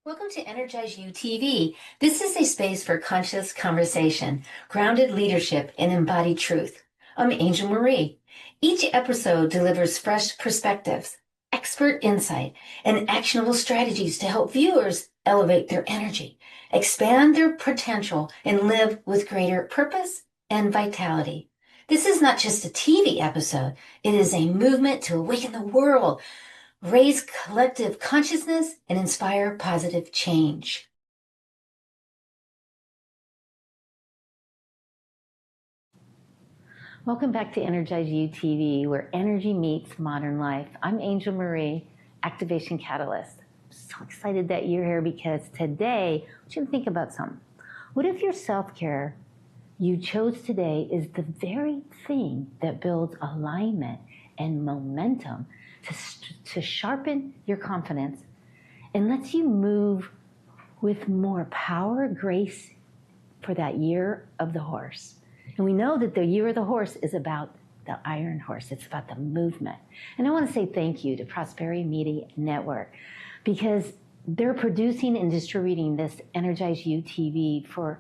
Welcome to EnergizeUtv. This is a space for conscious conversation, grounded leadership, and embodied truth. I'm Angel Marie. Each episode delivers fresh perspectives, expert insight, and actionable strategies to help viewers elevate their energy, expand their potential, and live with greater purpose and vitality. This is not just a TV episode. It is a movement to awaken the world, raise collective consciousness, and inspire positive change. Welcome back to EnergizeUtv, where energy meets modern life. I'm Angel Marie, Activation Catalyst. I'm so excited that you're here because today, I want you to think about something. What if your self-care you chose today is the very thing that builds alignment and momentum to sharpen your confidence and lets you move with more power, grace for that year of the horse. And we know that the year of the horse is about the iron horse. It's about the movement. And I want to say thank you to Prosperity Media Network because they're producing and distributing this EnergizeUtv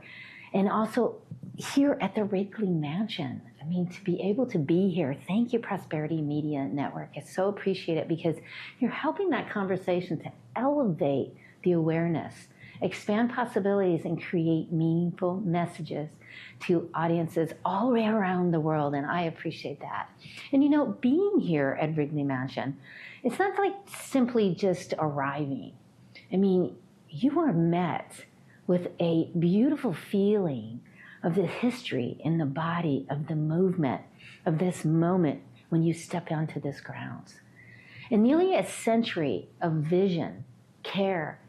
and also here at the Wrigley Mansion. I mean, to be able to be here, thank you, Prosperity Media Network. I so appreciate it because you're helping that conversation to elevate the awareness, expand possibilities, and create meaningful messages to audiences all the way around the world, and I appreciate that. And you know, being here at Wrigley Mansion, it's not like simply just arriving. I mean, you are met with a beautiful feeling of the history in the body, of the movement, of this moment when you step onto this grounds. And nearly a century of vision, care,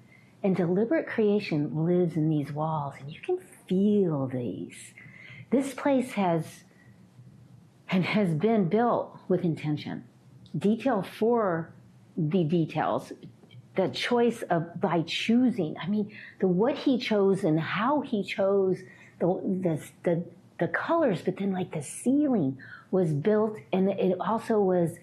and deliberate creation lives in these walls, and you can feel these. This place has been built with intention. Detail for the details, the choice of by choosing. I mean, what he chose and how he chose the colors, but then like the ceiling was built, and it also was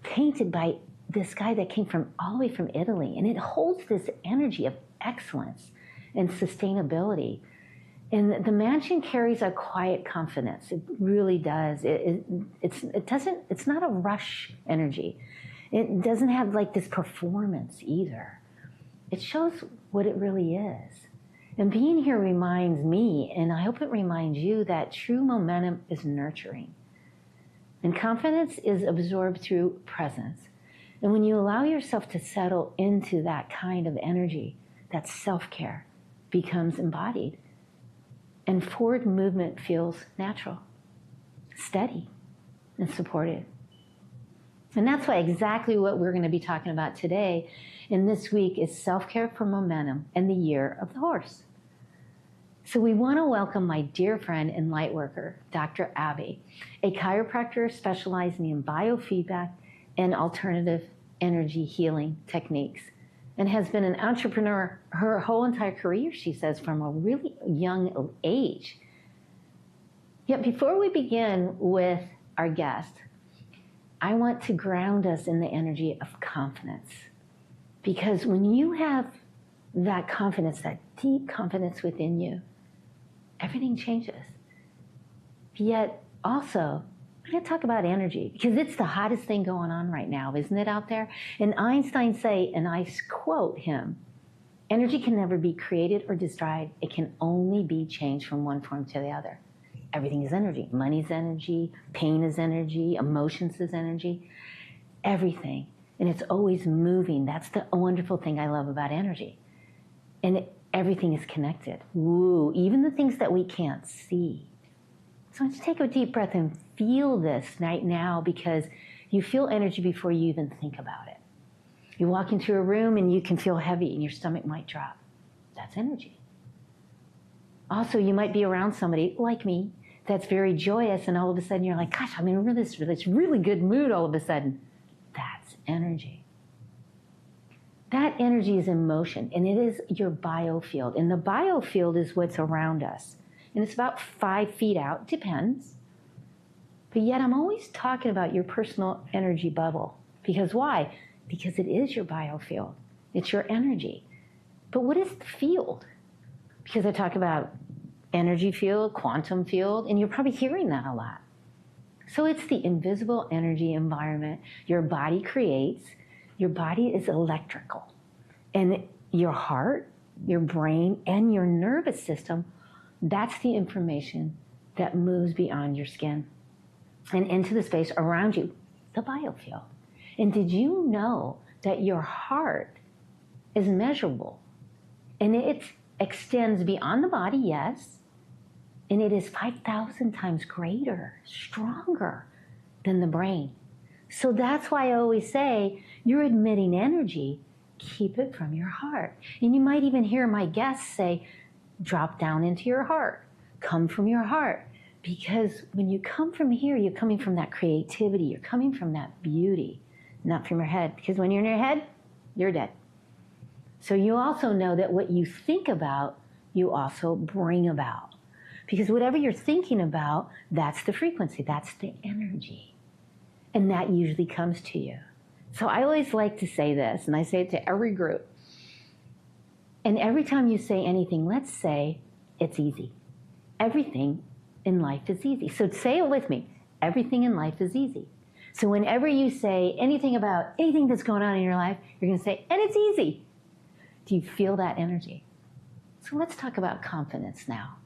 painted by this guy that came from all the way from Italy, and it holds this energy of excellence and sustainability. And the mansion carries a quiet confidence. It really does. It's not a rush energy. It doesn't have like this performance either. It shows what it really is. And being here reminds me, and I hope it reminds you, that true momentum is nurturing. And confidence is absorbed through presence. And when you allow yourself to settle into that kind of energy, that self-care becomes embodied. And forward movement feels natural, steady, and supported. And that's why exactly what we're going to be talking about today and this week is self-care for momentum and the year of the horse. So we want to welcome my dear friend and light worker, Dr. Abby, a chiropractor specializing in biofeedback and alternative energy healing techniques, and has been an entrepreneur her whole entire career, she says, from a really young age. Yet before we begin with our guest, I want to ground us in the energy of confidence. Because when you have that confidence, that deep confidence within you, everything changes. Yet also, I'm going to talk about energy because it's the hottest thing going on right now, isn't it, out there? And Einstein say, and I quote him, energy can never be created or destroyed. It can only be changed from one form to the other. Everything is energy. Money is energy. Pain is energy. Emotions is energy. Everything. And it's always moving. That's the wonderful thing I love about energy. And everything is connected. Woo, even the things that we can't see. So let's take a deep breath and feel this right now, because you feel energy before you even think about it. You walk into a room and you can feel heavy and your stomach might drop. That's energy. Also, you might be around somebody like me that's very joyous, and all of a sudden you're like, gosh, I'm in this really good mood all of a sudden. That's energy. That energy is in motion, and it is your biofield. And the biofield is what's around us. And it's about 5 feet out, depends. But yet I'm always talking about your personal energy bubble. Because why? Because it is your biofield. It's your energy. But what is the field? Because I talk about energy field, quantum field, and you're probably hearing that a lot. So it's the invisible energy environment your body creates. Your body is electrical. And your heart, your brain, and your nervous system, that's the information that moves beyond your skin and into the space around you, the biofield. And did you know that your heart is measurable? And it extends beyond the body, yes, and it is 5,000 times greater, stronger than the brain. So that's why I always say, you're emitting energy, keep it from your heart. And you might even hear my guests say, drop down into your heart, come from your heart. Because when you come from here, you're coming from that creativity, you're coming from that beauty, not from your head. Because when you're in your head, you're dead. So you also know that what you think about, you also bring about. Because whatever you're thinking about, that's the frequency, that's the energy. And that usually comes to you. So I always like to say this, and I say it to every group. And every time you say anything, let's say it's easy. Everything in life is easy. So say it with me. Everything in life is easy. So whenever you say anything about anything that's going on in your life, you're going to say, and it's easy. Do you feel that energy? So let's talk about confidence now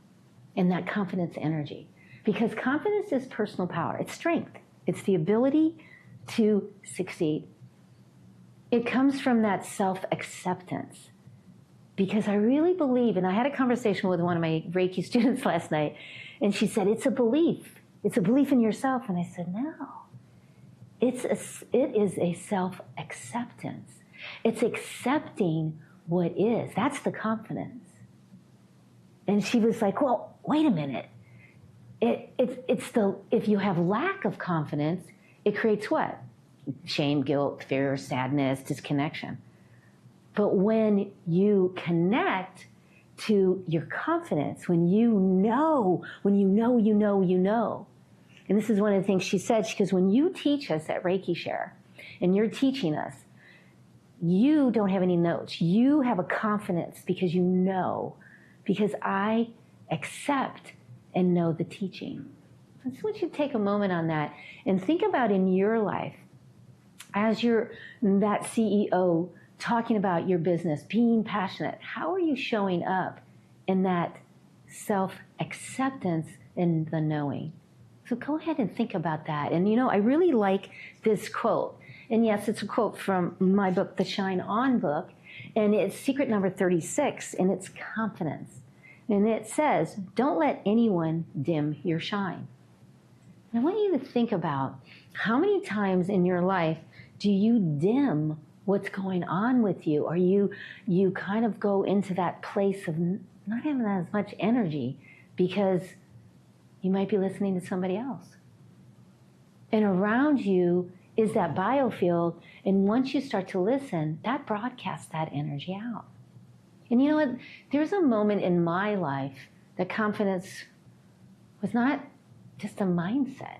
and that confidence energy. Because confidence is personal power. It's strength. It's the ability to succeed. It comes from that self-acceptance. Because I really believe, and I had a conversation with one of my Reiki students last night, and she said, it's a belief. It's a belief in yourself. And I said, no. It is a self-acceptance. It's accepting what is. That's the confidence. And she was like, well, wait a minute. If you have lack of confidence, it creates what? Shame, guilt, fear, sadness, disconnection. But when you connect to your confidence, when you know, and this is one of the things she said, because when you teach us at Reiki Share, and you're teaching us, you don't have any notes. You have a confidence because you know, because I accept and know the teaching. I just want you to take a moment on that and think about in your life, as you're that CEO talking about your business, being passionate, how are you showing up in that self-acceptance and the knowing? So go ahead and think about that. And I really like this quote. And yes, it's a quote from my book, The Shine On book, and it's secret number 36, and it's confidence. And it says, don't let anyone dim your shine. And I want you to think about how many times in your life do you dim what's going on with you, or you kind of go into that place of not having as much energy because you might be listening to somebody else. And around you is that biofield, and once you start to listen, that broadcasts that energy out. And you know what? There's a moment in my life that confidence was not just a mindset.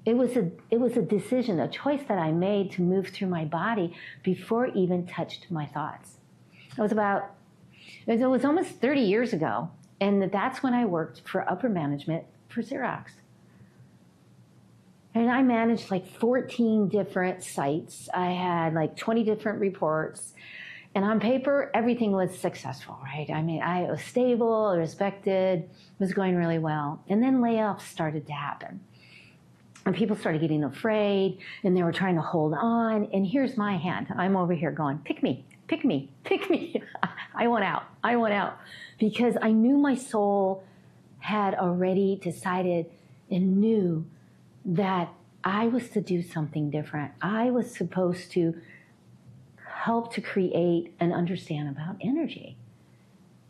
It was a decision, a choice that I made to move through my body before it even touched my thoughts. It was almost 30 years ago, and that's when I worked for upper management for Xerox. And I managed like 14 different sites. I had like 20 different reports. And on paper, everything was successful, right? I mean, I was stable, respected, was going really well. And then layoffs started to happen. And people started getting afraid, and they were trying to hold on. And here's my hand. I'm over here going, pick me, pick me, pick me. I want out. I want out. Because I knew my soul had already decided and knew that I was to do something different. I was supposed to help to create and understand about energy.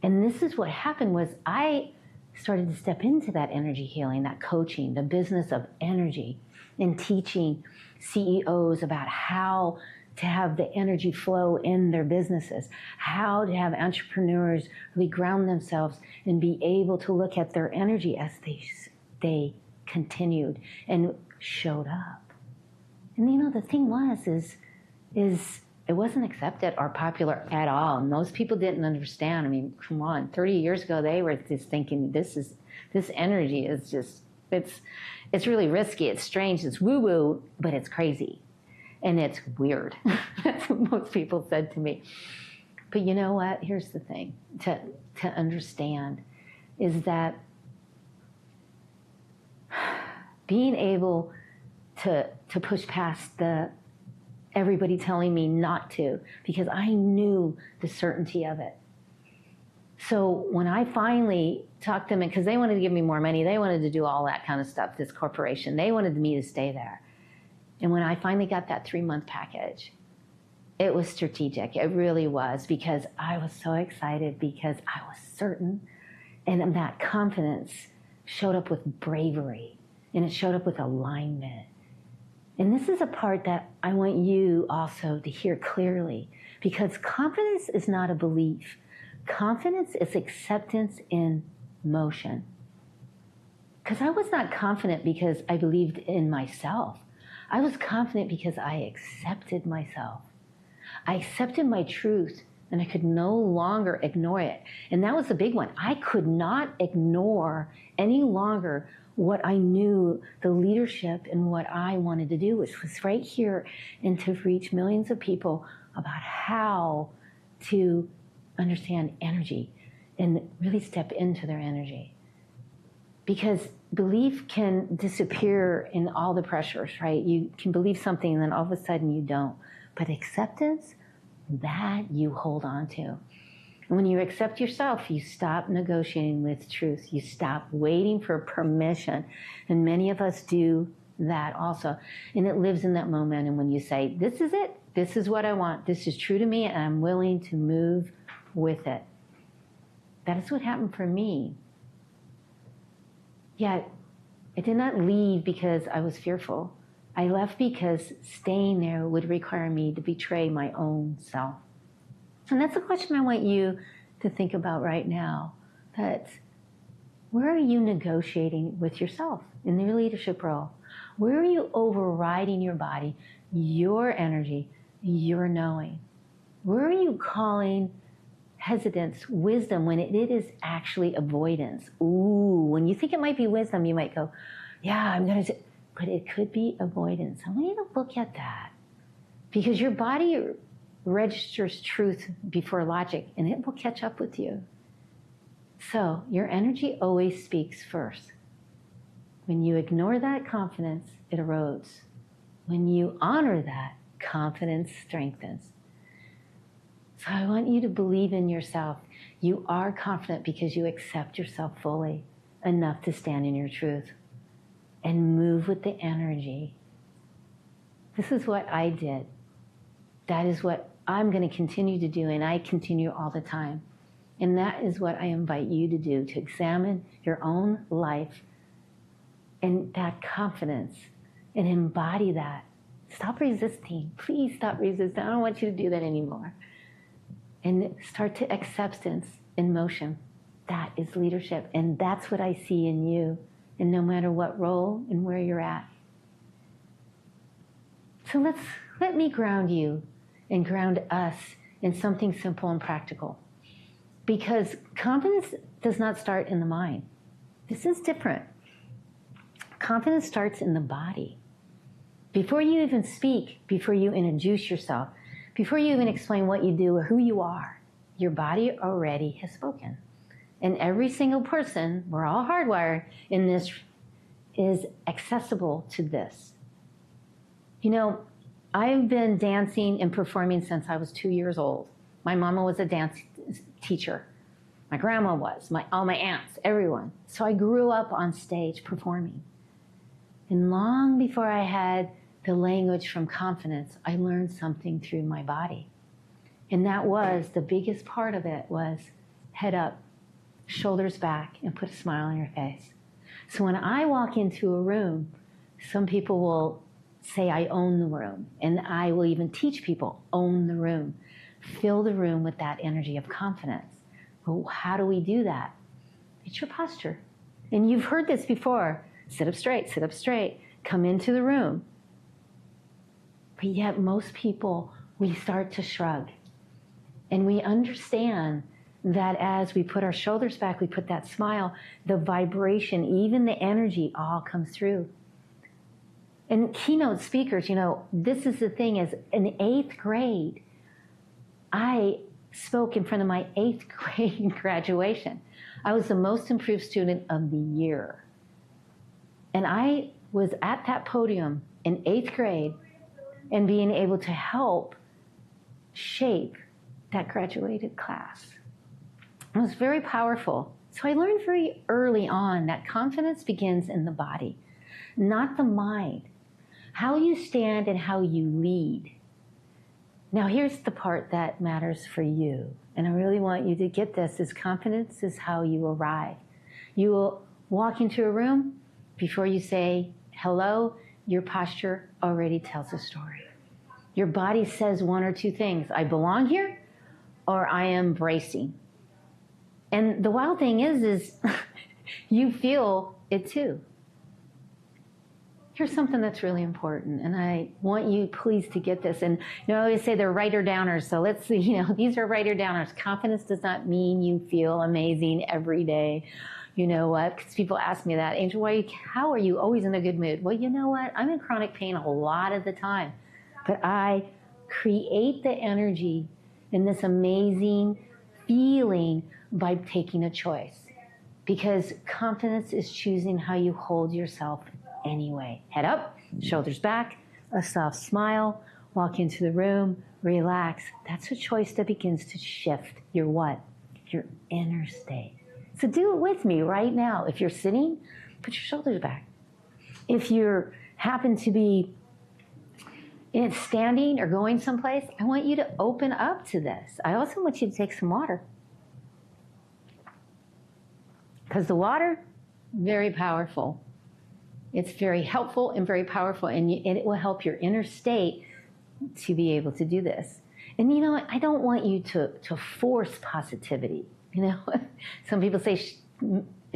And this is what happened was I started to step into that energy healing, that coaching, the business of energy, and teaching CEOs about how to have the energy flow in their businesses, how to have entrepreneurs really ground themselves and be able to look at their energy as they continued and showed up. And the thing was is it wasn't accepted or popular at all. Most people didn't understand. I mean, come on, 30 years ago, they were just thinking this energy is just, it's really risky, it's strange, it's woo-woo, but it's crazy. And it's weird. That's what most people said to me. But you know what? Here's the thing to understand is that being able to push past the everybody telling me not to, because I knew the certainty of it. So when I finally talked them in, because they wanted to give me more money, they wanted to do all that kind of stuff, this corporation, they wanted me to stay there. And when I finally got that 3-month package, it was strategic. It really was, because I was so excited, because I was certain, and that confidence showed up with bravery, and it showed up with alignment. And this is a part that I want you also to hear clearly, because confidence is not a belief. Confidence is acceptance in motion. Because I was not confident because I believed in myself. I was confident because I accepted myself. I accepted my truth, and I could no longer ignore it. And that was the big one. I could not ignore any longer what I knew, the leadership and what I wanted to do, which was right here, and to reach millions of people about how to understand energy and really step into their energy. Because belief can disappear in all the pressures, right? You can believe something and then all of a sudden you don't. But acceptance, that you hold on to. And when you accept yourself, you stop negotiating with truth. You stop waiting for permission. And many of us do that also. And it lives in that moment. And when you say, this is it, this is what I want, this is true to me, and I'm willing to move with it. That is what happened for me. Yet, I did not leave because I was fearful. I left because staying there would require me to betray my own self. And that's a question I want you to think about right now. That where are you negotiating with yourself in your leadership role? Where are you overriding your body, your energy, your knowing? Where are you calling hesitance wisdom when it is actually avoidance? Ooh, when you think it might be wisdom, you might go, yeah, I'm going to, but it could be avoidance. I want you to look at that, because your body registers truth before logic, and it will catch up with you. So your energy always speaks first. When you ignore that confidence, it erodes. When you honor that, confidence strengthens. So I want you to believe in yourself. You are confident because you accept yourself fully enough to stand in your truth and move with the energy. This is what I did. That is what I'm going to continue to do, and I continue all the time. And that is what I invite you to do, to examine your own life and that confidence and embody that. Stop resisting. Please stop resisting. I don't want you to do that anymore. And start to acceptance in motion. That is leadership. And that's what I see in you. And no matter what role and where you're at. So let me ground you and ground us in something simple and practical. Because confidence does not start in the mind. This is different. Confidence starts in the body. Before you even speak, before you introduce yourself, before you even explain what you do or who you are, your body already has spoken. And every single person, we're all hardwired in this, is accessible to this. You know, I've been dancing and performing since I was 2 years old. My mama was a dance teacher. My grandma was, all my aunts, everyone. So I grew up on stage performing. And long before I had the language from confidence, I learned something through my body. And that was, the biggest part of it was head up, shoulders back, and put a smile on your face. So when I walk into a room, some people will say I own the room. And I will even teach people, own the room. Fill the room with that energy of confidence. Well, how do we do that? It's your posture. And you've heard this before. Sit up straight, come into the room. But yet most people we start to shrug. And we understand that as we put our shoulders back, we put that smile, the vibration, even the energy all comes through. And keynote speakers, you know, this is the thing, is in 8th grade, I spoke in front of my 8th grade graduation. I was the most improved student of the year. And I was at that podium in 8th grade and being able to help shape that graduated class. It was very powerful. So I learned very early on that confidence begins in the body, not the mind. How you stand and how you lead. Now here's the part that matters for you. And I really want you to get this, is confidence is how you arrive. You will walk into a room, before you say hello, your posture already tells a story. Your body says one or two things. I belong here, or I am bracing. And the wild thing is you feel it too. Here's something that's really important, and I want you please to get this. And you know, I always say they're writer-downers, so let's see, you know, these are writer-downers. Confidence does not mean you feel amazing every day. You know what? Because people ask me that, Angel, how are you always in a good mood? Well, you know what? I'm in chronic pain a lot of the time, but I create the energy and this amazing feeling by taking a choice. Because confidence is choosing how you hold yourself anyway. Head up, shoulders back, a soft smile, walk into the room, relax. That's a choice that begins to shift your what? Your inner state. So do it with me right now. If you're sitting, put your shoulders back. If you happen to be standing or going someplace, I want you to open up to this. I also want you to take some water. Because the water, very powerful. It's very helpful and very powerful, and it will help your inner state to be able to do this. And you know what? I don't want you to force positivity. You know, some people say,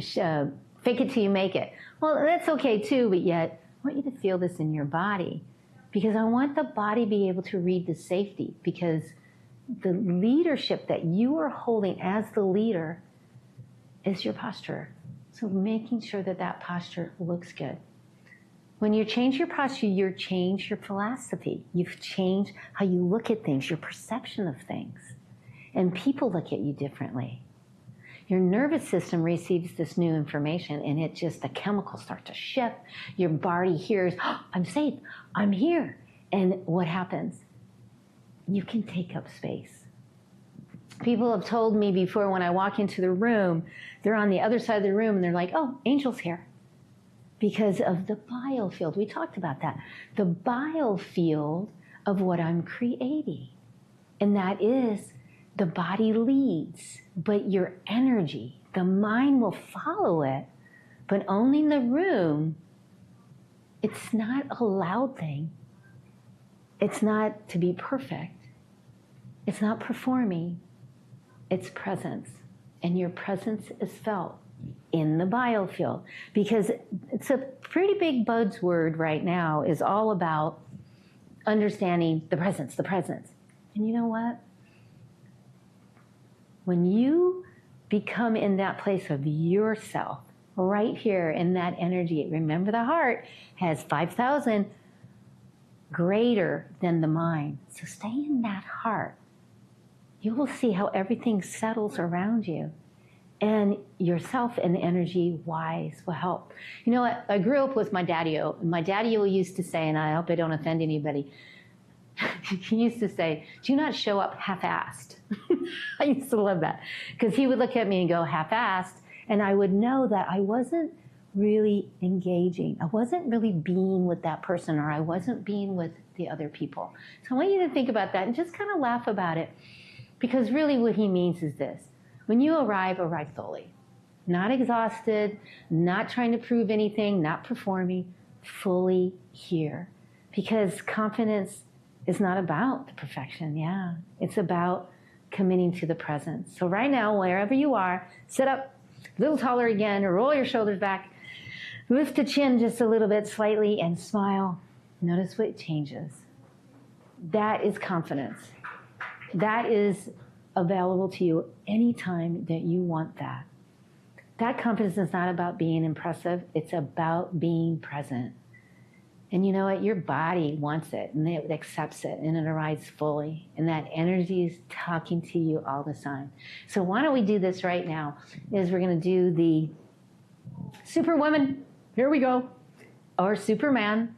fake it till you make it. Well, that's okay too, but yet I want you to feel this in your body, because I want the body to be able to read the safety, because the leadership that you are holding as the leader is your posture. So making sure that that posture looks good. When you change your posture, you change your philosophy. You've changed how you look at things, your perception of things. And people look at you differently. Your nervous system receives this new information, and it just, the chemicals start to shift. Your body hears, oh, I'm safe, I'm here. And what happens? You can take up space. People have told me before, when I walk into the room, they're on the other side of the room and they're like, oh, Angel's here. Because of the biofield. We talked about that. The biofield of what I'm creating. And that is, the body leads, but your energy, the mind will follow it, but only in the room. It's not a loud thing. It's not to be perfect. It's not performing. It's presence, and your presence is felt in the biofield, because it's a pretty big buzzword right now, is all about understanding the presence, the presence. And you know what? When you become in that place of yourself, right here in that energy, remember the heart has 5,000 greater than the mind. So stay in that heart. You will see how everything settles around you, and yourself and energy wise will help. You know what? I grew up with my daddy-o, and my daddy-o used to say, and I hope I don't offend anybody, he used to say, do not show up half-assed. I used to love that, because he would look at me and go, half-assed, and I would know that I wasn't really engaging. I wasn't really being with that person, or I wasn't being with the other people. So I want you to think about that and just kind of laugh about it. Because really what he means is this: when you arrive fully. Not exhausted, not trying to prove anything, not performing, fully here. Because confidence is not about the perfection, yeah. It's about committing to the present. So right now, wherever you are, sit up, a little taller again, roll your shoulders back, lift the chin just a little bit slightly, and smile. Notice what changes. That is confidence. That is available to you anytime that you want that. That confidence is not about being impressive. It's about being present. And you know what? Your body wants it, and it accepts it, and it arrives fully. And that energy is talking to you all the time. So why don't we do this right now? Is we're going to do the Superwoman. Here we go. Or Superman.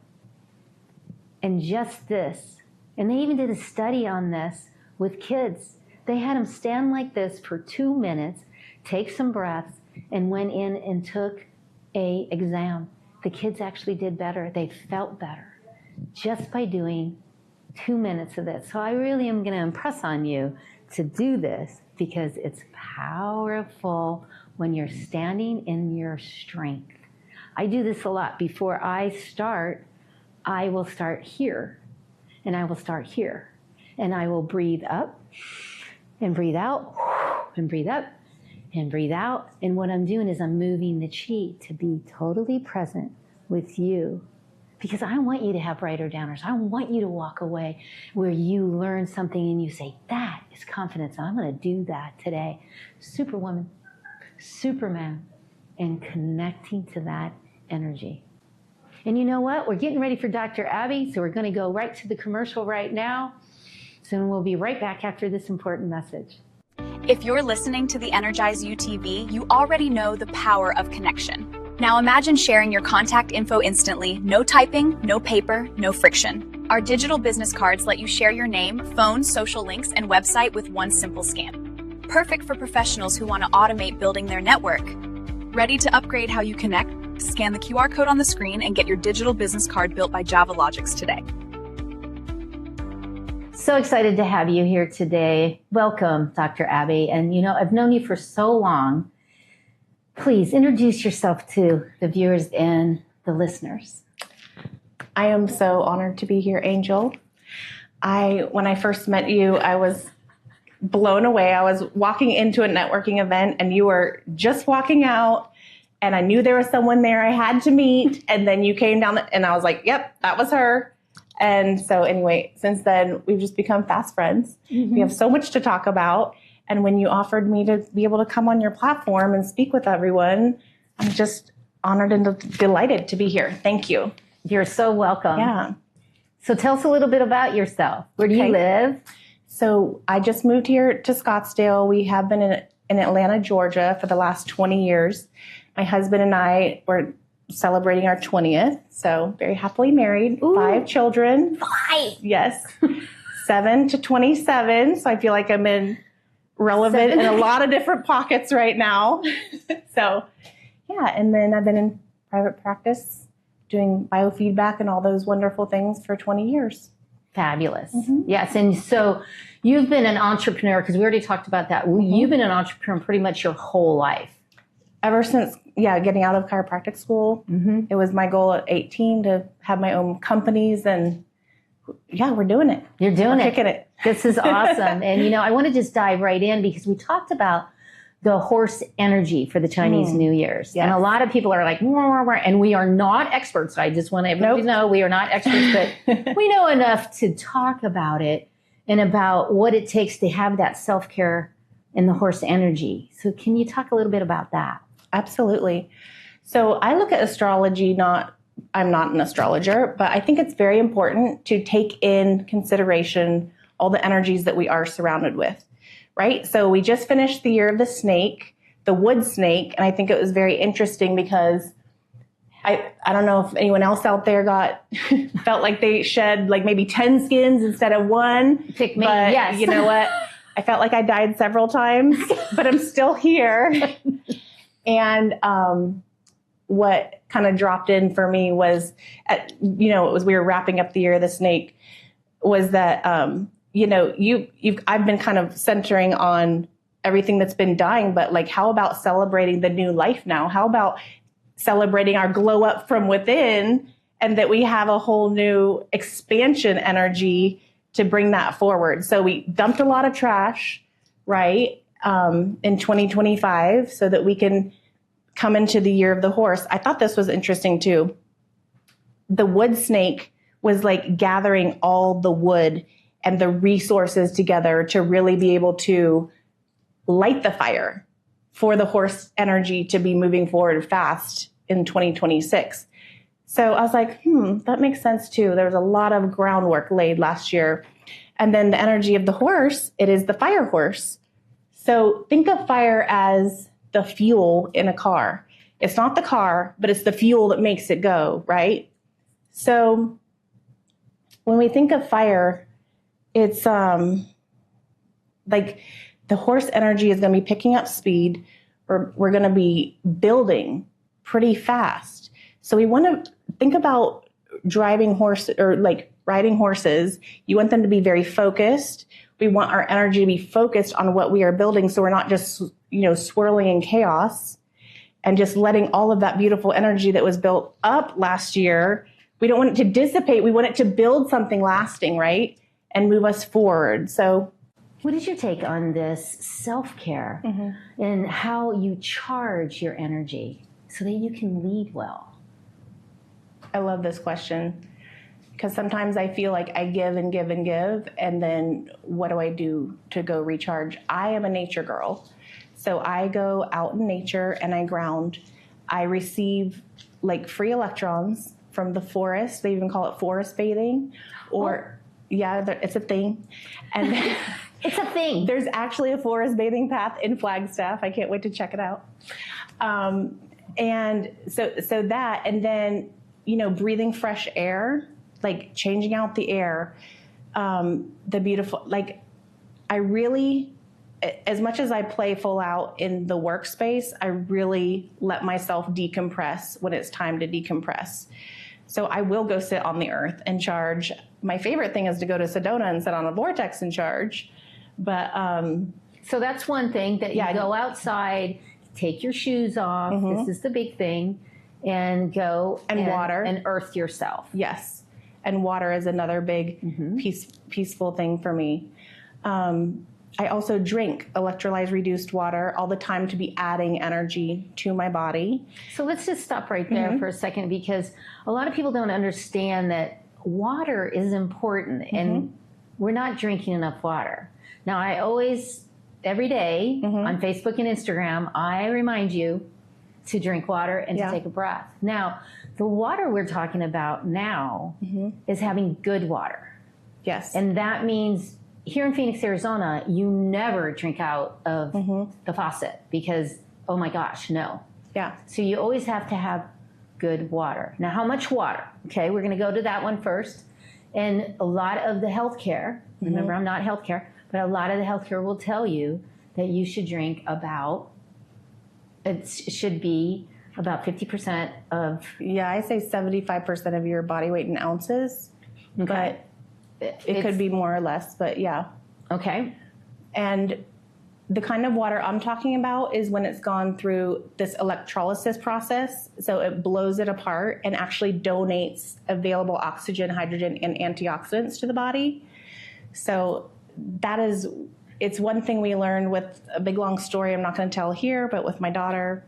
And just this. And they even did a study on this with kids. They had them stand like this for 2 minutes, take some breaths, and went in and took an exam. The kids actually did better. They felt better just by doing 2 minutes of this. So I really am going to impress on you to do this because it's powerful when you're standing in your strength. I do this a lot. Before I start, I will start here, and I will start here, and I will breathe up and breathe out and breathe up and breathe out. And what I'm doing is I'm moving the chi to be totally present with you, because I want you to have writer downers. I want you to walk away where you learn something and you say, that is confidence. I'm going to do that today. Superwoman, Superman, and connecting to that energy. And you know what? We're getting ready for Dr. Abby, so we're going to go right to the commercial right now. So we'll be right back after this important message. If you're listening to the EnergizeUtv, you already know the power of connection. Now imagine sharing your contact info instantly, no typing, no paper, no friction. Our digital business cards let you share your name, phone, social links, and website with one simple scan. Perfect for professionals who want to automate building their network. Ready to upgrade how you connect? Scan the QR code on the screen and get your digital business card built by JavaLogix today. So excited to have you here today. Welcome, Dr. Abby. And you know, I've known you for so long. Please introduce yourself to the viewers and the listeners. I am so honored to be here, Angel. When I first met you, I was blown away. I was walking into a networking event and you were just walking out, and I knew there was someone there I had to meet. And then you came down and I was like, yep, that was her. And so anyway, since then, we've just become fast friends. Mm-hmm. We have so much to talk about. And when you offered me to be able to come on your platform and speak with everyone, I'm just honored and delighted to be here. Thank you. You're so welcome. Yeah. So tell us a little bit about yourself. Where do you live? So I just moved here to Scottsdale. We have been in Atlanta, Georgia for the last 20 years. My husband and I were celebrating our 20th. So very happily married. Ooh. 5 children. 5? Yes. 7 to 27. So I feel like I'm relevant in a lot of different pockets right now. So yeah. And then I've been in private practice doing biofeedback and all those wonderful things for 20 years. Fabulous. Mm-hmm. Yes. And so you've been an entrepreneur, because we already talked about that. Mm-hmm. You've been an entrepreneur pretty much your whole life. Ever since, getting out of chiropractic school. Mm-hmm. It was my goal at 18 to have my own companies, and we're doing it. You're doing it. Kicking it. This is awesome. And, I want to just dive right in, because we talked about the horse energy for the Chinese New Year's. Yes. And a lot of people are like, and we are not experts. I just want everybody to know we are not experts, but we know enough to talk about it and about what it takes to have that self-care in the horse energy. So can you talk a little bit about that? Absolutely. So I look at astrology, I'm not an astrologer, but I think it's very important to take in consideration all the energies that we are surrounded with, right? So we just finished the year of the snake, the wood snake, and I think it was very interesting because I don't know if anyone else out there felt like they shed like maybe 10 skins instead of 1. Pick me, but yes. You know what? I felt like I died several times, but I'm still here. And what kind of dropped in for me was, we were wrapping up the year of the snake, was that, I've been kind of centering on everything that's been dying, but like, how about celebrating the new life now? How about celebrating our glow up from within, and that we have a whole new expansion energy to bring that forward? So we dumped a lot of trash, right? In 2025, so that we can come into the year of the horse. I thought this was interesting too. The wood snake was like gathering all the wood and the resources together to really be able to light the fire for the horse energy to be moving forward fast in 2026. So I was like, that makes sense too. There was a lot of groundwork laid last year. And then the energy of the horse, it is the fire horse. So think of fire as the fuel in a car. It's not the car, but it's the fuel that makes it go, right? So when we think of fire, it's like the horse energy is going to be picking up speed. We're going to be building pretty fast. So we want to think about driving horse or like riding horses. You want them to be very focused. We want our energy to be focused on what we are building. So we're not just, swirling in chaos and just letting all of that beautiful energy that was built up last year. We don't want it to dissipate. We want it to build something lasting, right? And move us forward. So what is your take on this self-care and how you charge your energy so that you can lead well? I love this question because sometimes I feel like I give and give and give, and then what do I do to go recharge? I am a nature girl, so I go out in nature and I ground. I receive like free electrons from the forest. They even call it forest bathing, or it's a thing. And it's a thing. There's actually a forest bathing path in Flagstaff. I can't wait to check it out. And so that, and then, breathing fresh air, like changing out the air, the beautiful, like I really, as much as I play full out in the workspace, I really let myself decompress when it's time to decompress. So I will go sit on the earth and charge. My favorite thing is to go to Sedona and sit on a vortex and charge. But so that's one thing that you go outside, take your shoes off. This is the big thing, and go and water and earth yourself. Yes, and water is another big peaceful thing for me. I also drink electrolyte reduced water all the time to be adding energy to my body. So let's just stop right there for a second, because a lot of people don't understand that water is important and we're not drinking enough water. Now, I always, every day on Facebook and Instagram, I remind you to drink water and to take a breath. Now, the water we're talking about now is having good water. Yes. And that means here in Phoenix, Arizona, you never drink out of the faucet because, oh my gosh, no. Yeah. So you always have to have good water. Now, how much water? Okay, we're going to go to that one first. And a lot of the healthcare, remember, I'm not healthcare, but a lot of the healthcare will tell you that you should drink about, it should be about 50% of. Yeah, I say 75% of your body weight in ounces. Okay. But it could be more or less, but yeah. Okay. And the kind of water I'm talking about is when it's gone through this electrolysis process. So it blows it apart and actually donates available oxygen, hydrogen, and antioxidants to the body. So it's one thing we learned with a big long story I'm not going to tell here, but with my daughter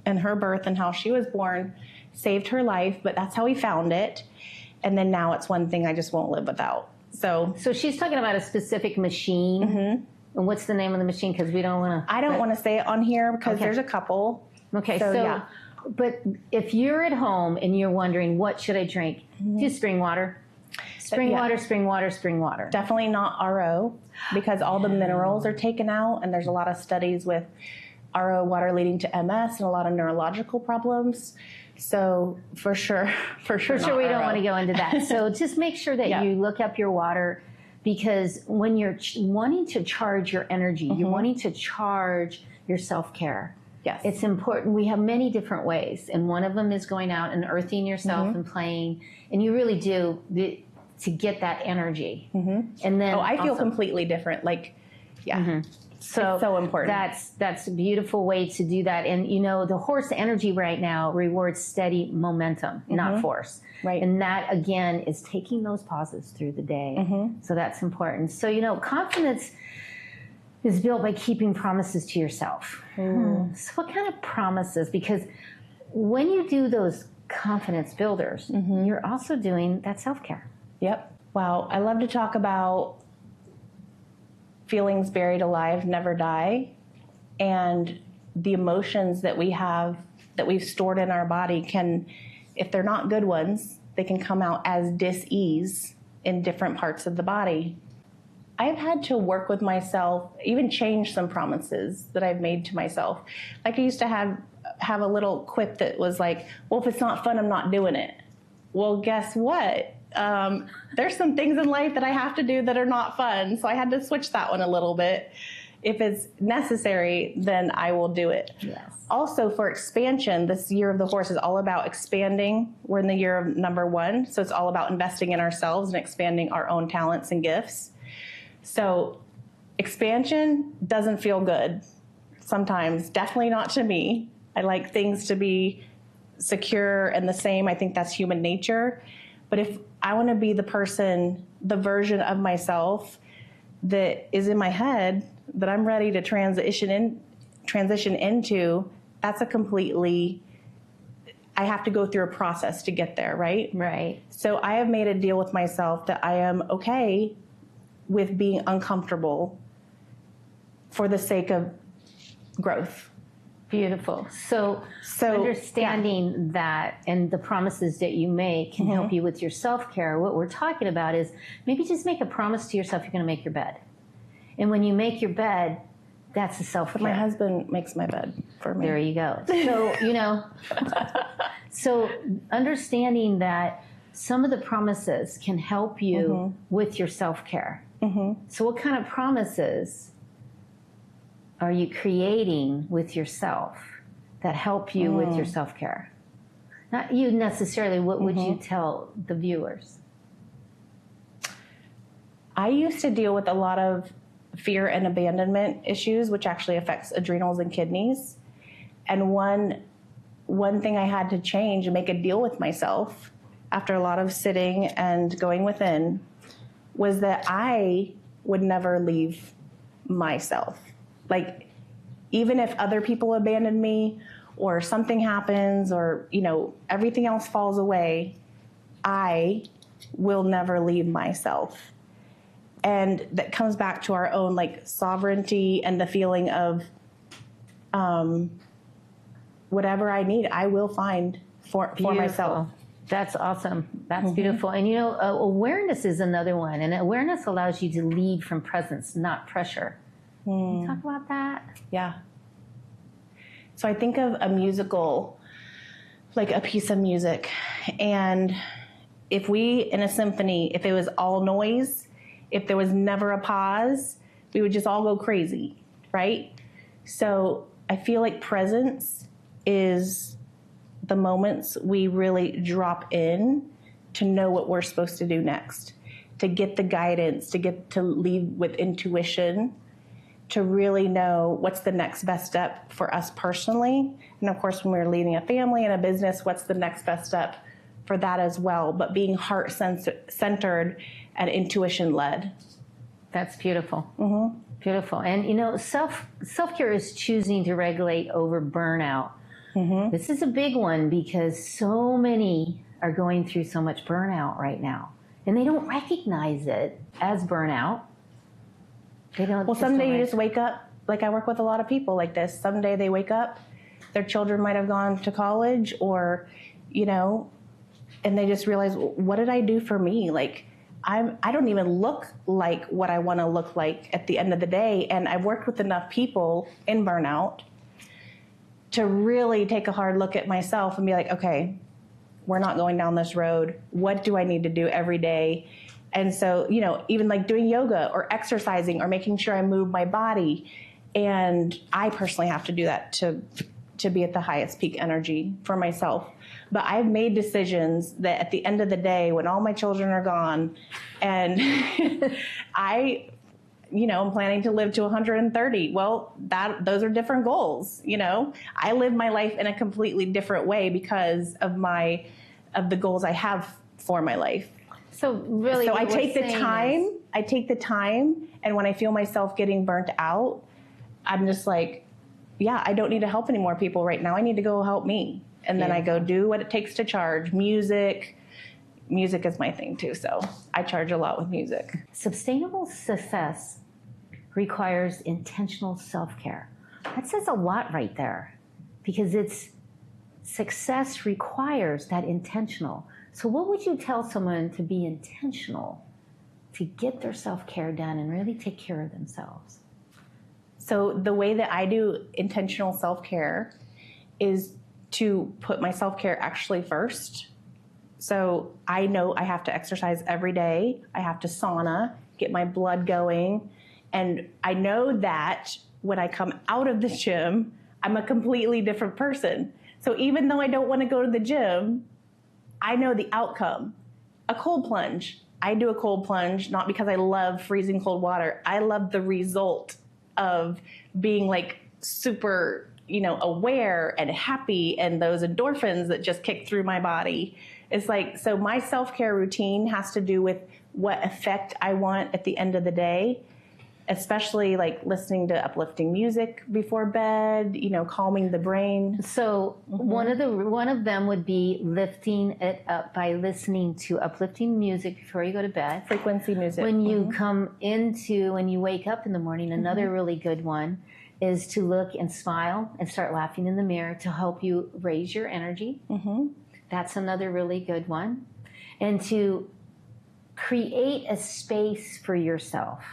and her birth and how she was born, saved her life, but that's how we found it. And then now it's one thing I just won't live without. So she's talking about a specific machine. And what's the name of the machine? Because we don't want to. I don't want to say it on here because there's a couple. Okay, so yeah. But if you're at home and you're wondering, what should I drink? Just spring water. Spring water, spring water, spring water. Definitely not RO, because all the minerals are taken out, and there's a lot of studies with RO water leading to MS and a lot of neurological problems. So for sure, we don't want to go into that. So just make sure that you look up your water, because when you're wanting to charge your energy, you're wanting to charge your self-care. Yes. It's important. We have many different ways, and one of them is going out and earthing yourself and playing, and you really do to get that energy. And then I feel completely different. Like, So it's so important. That's a beautiful way to do that. And the horse energy right now rewards steady momentum, not force. Right. And that again is taking those pauses through the day. So that's important. So confidence is built by keeping promises to yourself. So what kind of promises? Because when you do those confidence builders, you're also doing that self-care. Yep. Wow. I love to talk about feelings buried alive, never die, and the emotions that we have, that we've stored in our body can, if they're not good ones, they can come out as dis-ease in different parts of the body. I've had to work with myself, even change some promises that I've made to myself. Like I used to have a little quip that was like, well, if it's not fun, I'm not doing it. Well, guess what? There's some things in life that I have to do that are not fun. So I had to switch that one a little bit. If it's necessary, then I will do it. Yes. Also for expansion, this year of the horse is all about expanding. We're in the year of number 1. So it's all about investing in ourselves and expanding our own talents and gifts. So expansion doesn't feel good sometimes, definitely not to me. I like things to be secure and the same. I think that's human nature. But if I want to be the person, the version of myself that is in my head that I'm ready to transition into, that's a completely, I have to go through a process to get there, right? Right. So I have made a deal with myself that I am okay with being uncomfortable for the sake of growth. Beautiful. So understanding that and the promises that you make can help you with your self-care. What we're talking about is maybe just make a promise to yourself you're going to make your bed. And when you make your bed, that's the self-care. My husband makes my bed for me. There you go. So, so understanding that some of the promises can help you with your self-care. So what kind of promises are you creating with yourself that help you with your self-care? Not you necessarily, what would you tell the viewers? I used to deal with a lot of fear and abandonment issues, which actually affects adrenals and kidneys. And one thing I had to change and make a deal with myself after a lot of sitting and going within was that I would never leave myself. Like, even if other people abandon me or something happens or, everything else falls away, I will never leave myself. And that comes back to our own sovereignty and the feeling of whatever I need, I will find for myself. That's awesome. That's beautiful. And awareness is another one. And awareness allows you to lead from presence, not pressure. Can you talk about that? Yeah. So I think of a musical, like a piece of music. And if we, in a symphony, if it was all noise, if there was never a pause, we would just all go crazy, right? So I feel like presence is the moments we really drop in to know what we're supposed to do next, to get the guidance, to get to lead with intuition, to really know what's the next best step for us personally. And of course, when we're leading a family and a business, what's the next best step for that as well, but being heart-centered and intuition-led. That's beautiful. Beautiful. And self-care is choosing to regulate over burnout. This is a big one because so many are going through so much burnout right now, and they don't recognize it as burnout. They don't. Well, someday you just wake up. Like, I work with a lot of people like this. Someday they wake up, their children might have gone to college, or and they just realize, what did I do for me? Like, I don't even look like what I want to look like at the end of the day. And I've worked with enough people in burnout to really take a hard look at myself and be like, okay, we're not going down this road. What do I need to do every day? And so, even like doing yoga or exercising or making sure I move my body. And I personally have to do that to be at the highest peak energy for myself. But I've made decisions that at the end of the day, when all my children are gone and I'm planning to live to 130. Well, those are different goals. I live my life in a completely different way because of the goals I have for my life. So really, I take the time, and when I feel myself getting burnt out, I'm just like, yeah, I don't need to help any more people right now. I need to go help me. And then I go do what it takes to charge: music, music is my thing too. So I charge a lot with music. Sustainable success requires intentional self-care. That says a lot right there, because success requires that intentional. So what would you tell someone to be intentional to get their self-care done and really take care of themselves? So the way that I do intentional self-care is to put my self-care actually first. So I know I have to exercise every day. I have to sauna, get my blood going. And I know that when I come out of the gym, I'm a completely different person. So even though I don't want to go to the gym, I know the outcome. A cold plunge. I do a cold plunge, not because I love freezing cold water. I love the result of being like super, aware and happy, and those endorphins that just kick through my body. It's like, so my self-care routine has to do with what effect I want at the end of the day, especially like listening to uplifting music before bed, calming the brain. So one of them would be lifting it up by listening to uplifting music before you go to bed. Frequency music. When you when you wake up in the morning, another really good one is to look and smile and start laughing in the mirror to help you raise your energy. That's another really good one. And to create a space for yourself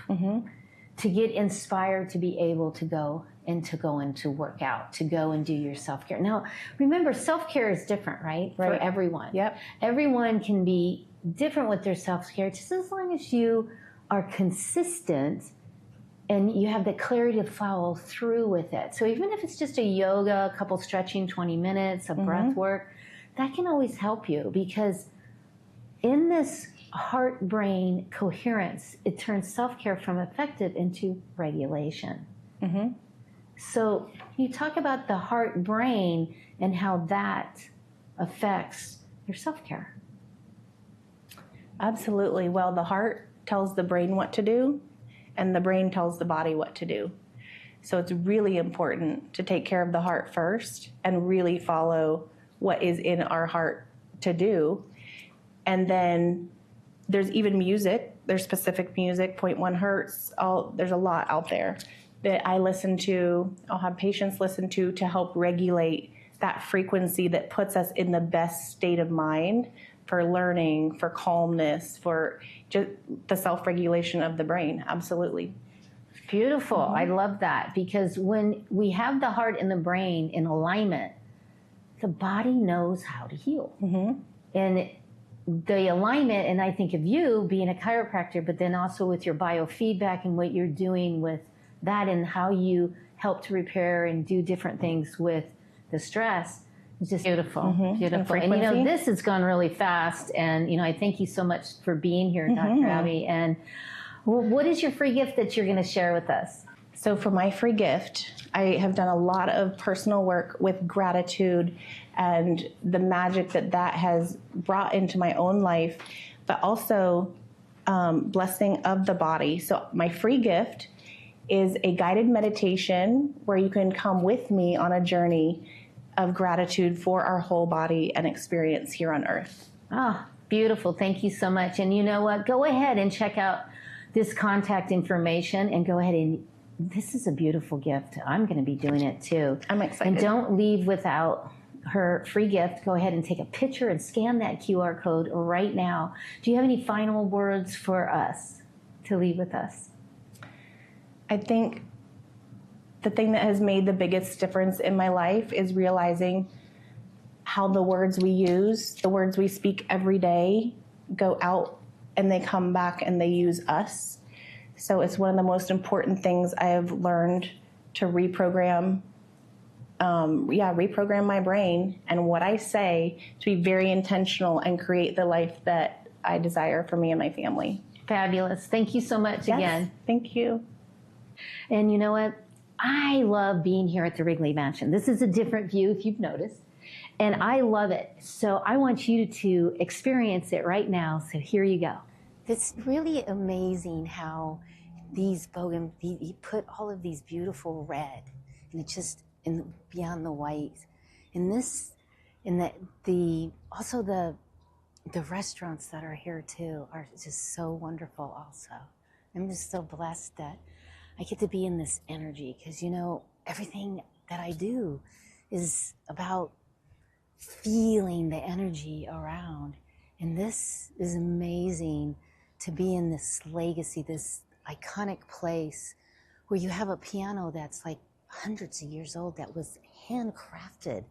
to get inspired to be able to go and to work out, to go and do your self-care. Now, remember, self-care is different, right? For everyone. Yep. Everyone can be different with their self-care, just as long as you are consistent and you have the clarity to follow through with it. So even if it's just a yoga, a couple stretching, 20 minutes, a breath work, that can always help you, because in this heart-brain coherence, it turns self-care from effective into regulation. So you talk about the heart-brain and how that affects your self-care. Absolutely. Well, the heart tells the brain what to do, and the brain tells the body what to do. So it's really important to take care of the heart first and really follow what is in our heart to do. And then there's even music. There's specific music, 0.1 hertz. There's a lot out there that I listen to. I'll have patients listen to help regulate that frequency that puts us in the best state of mind for learning, for calmness, for just the self-regulation of the brain. Absolutely. Beautiful. I love that, because when we have the heart and the brain in alignment, the body knows how to heal. And the alignment, and I think of you being a chiropractor, but then also with your biofeedback and what you're doing with that and how you help to repair and do different things with the stress. It's just beautiful, beautiful. And this has gone really fast. And, I thank you so much for being here, Dr. Abby. And what is your free gift that you're going to share with us? So for my free gift, I have done a lot of personal work with gratitude and the magic that has brought into my own life, but also blessing of the body. So my free gift is a guided meditation where you can come with me on a journey of gratitude for our whole body and experience here on earth. Beautiful. Thank you so much. And you know what? Go ahead and check out this contact information and go ahead and this is a beautiful gift. I'm going to be doing it too. I'm excited. And don't leave without her free gift. Go ahead and take a picture and scan that QR code right now. Do you have any final words for us to leave with us? I think the thing that has made the biggest difference in my life is realizing how the words we use, the words we speak every day, go out and they come back and they use us. So it's one of the most important things I have learned to reprogram my brain and what I say, to be very intentional and create the life that I desire for me and my family. Fabulous. Thank you so much again. Thank you. And you know what? I love being here at the Wrigley Mansion. This is a different view, if you've noticed, and I love it. So I want you to experience it right now. So here you go. It's really amazing how he put all of these beautiful red, and it's just beyond the white. And also the the restaurants that are here too are just so wonderful also. I'm just so blessed that I get to be in this energy because, you know, everything that I do is about feeling the energy around. And this is amazing to be in this legacy, this iconic place where you have a piano that's like hundreds of years old that was handcrafted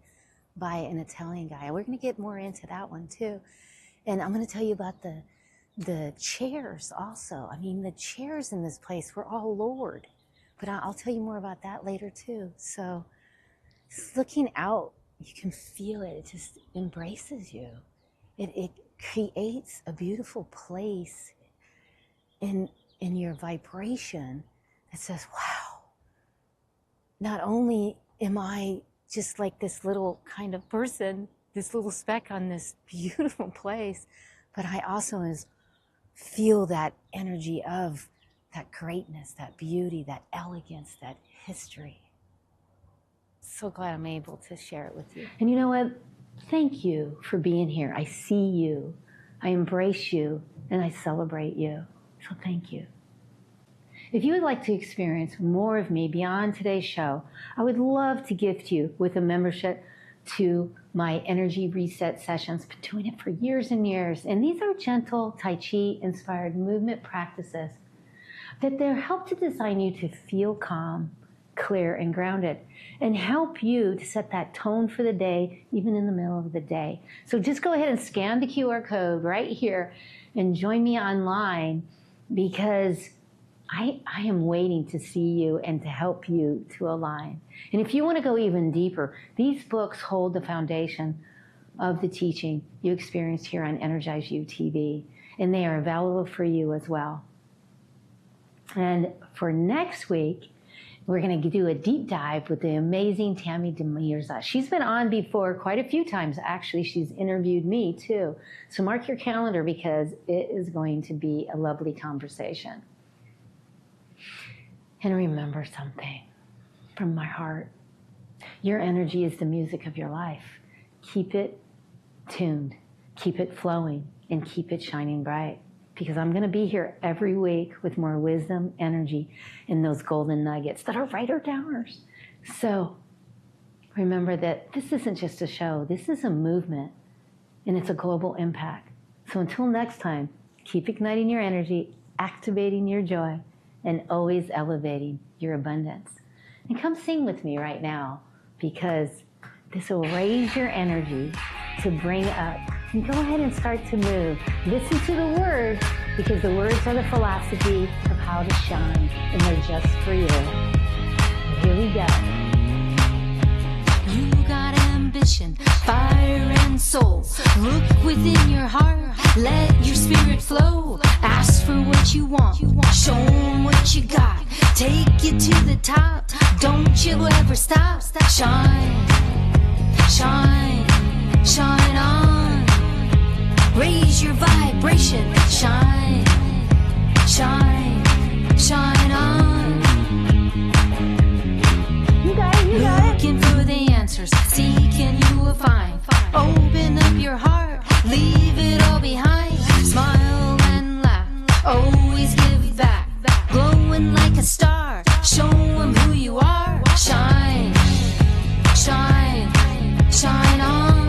by an Italian guy. We're going to get more into that one too. And I'm going to tell you about the chairs also. I mean, the chairs in this place were all lowered, but I'll tell you more about that later too. So just looking out, you can feel it. It just embraces you. It creates a beautiful place in your vibration that says, wow, not only am I just like this little kind of person, this little speck on this beautiful place, but I also feel that energy of that greatness, that beauty, that elegance, that history. So glad I'm able to share it with you. And you know what? Thank you for being here. I see you, I embrace you, and I celebrate you. So thank you. If you would like to experience more of me beyond today's show, I would love to gift you with a membership to my energy reset sessions. Been doing it for years and years. And these are gentle Tai Chi inspired movement practices that they'll help to design you to feel calm, clear, and grounded, and help you to set that tone for the day, even in the middle of the day. So just go ahead and scan the QR code right here and join me online, because I am waiting to see you and to help you to align. And if you want to go even deeper, these books hold the foundation of the teaching you experienced here on EnergizeUtv, and they are available for you as well. And for next week, we're going to do a deep dive with the amazing Tammy Demirza. She's been on before quite a few times, actually. She's interviewed me too. So mark your calendar, because it is going to be a lovely conversation. And remember something from my heart. Your energy is the music of your life. Keep it tuned, keep it flowing, and keep it shining bright. Because I'm going to be here every week with more wisdom, energy, and those golden nuggets that are writer-downers. So remember that this isn't just a show. This is a movement, and it's a global impact. So until next time, keep igniting your energy, activating your joy, and always elevating your abundance. And come sing with me right now, because this will raise your energy to bring up. And go ahead and start to move. Listen to the words, because the words are the philosophy of how to shine, and they're just for you. Here we go. You got ambition, fire and soul. Look within your heart, let your spirit flow. Ask for what you want, show them what you got. Take you to the top, don't you ever stop. Shine, shine, shine on. Raise your vibration, shine, shine, shine on. You got it, you got it. Looking for the answers, seeking you will find. Open up your heart, leave it all behind. Smile and laugh, always give back. Glowing like a star, show them who you are. Shine, shine, shine on.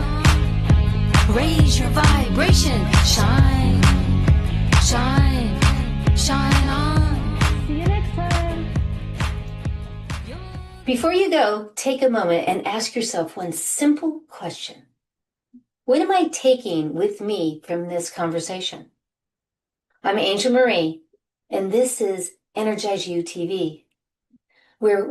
Raise your vibration, shine, shine, shine on. See you next time. Before you go, take a moment and ask yourself one simple question. What am I taking with me from this conversation? I'm Angel Marie, and this is EnergizeUtv, where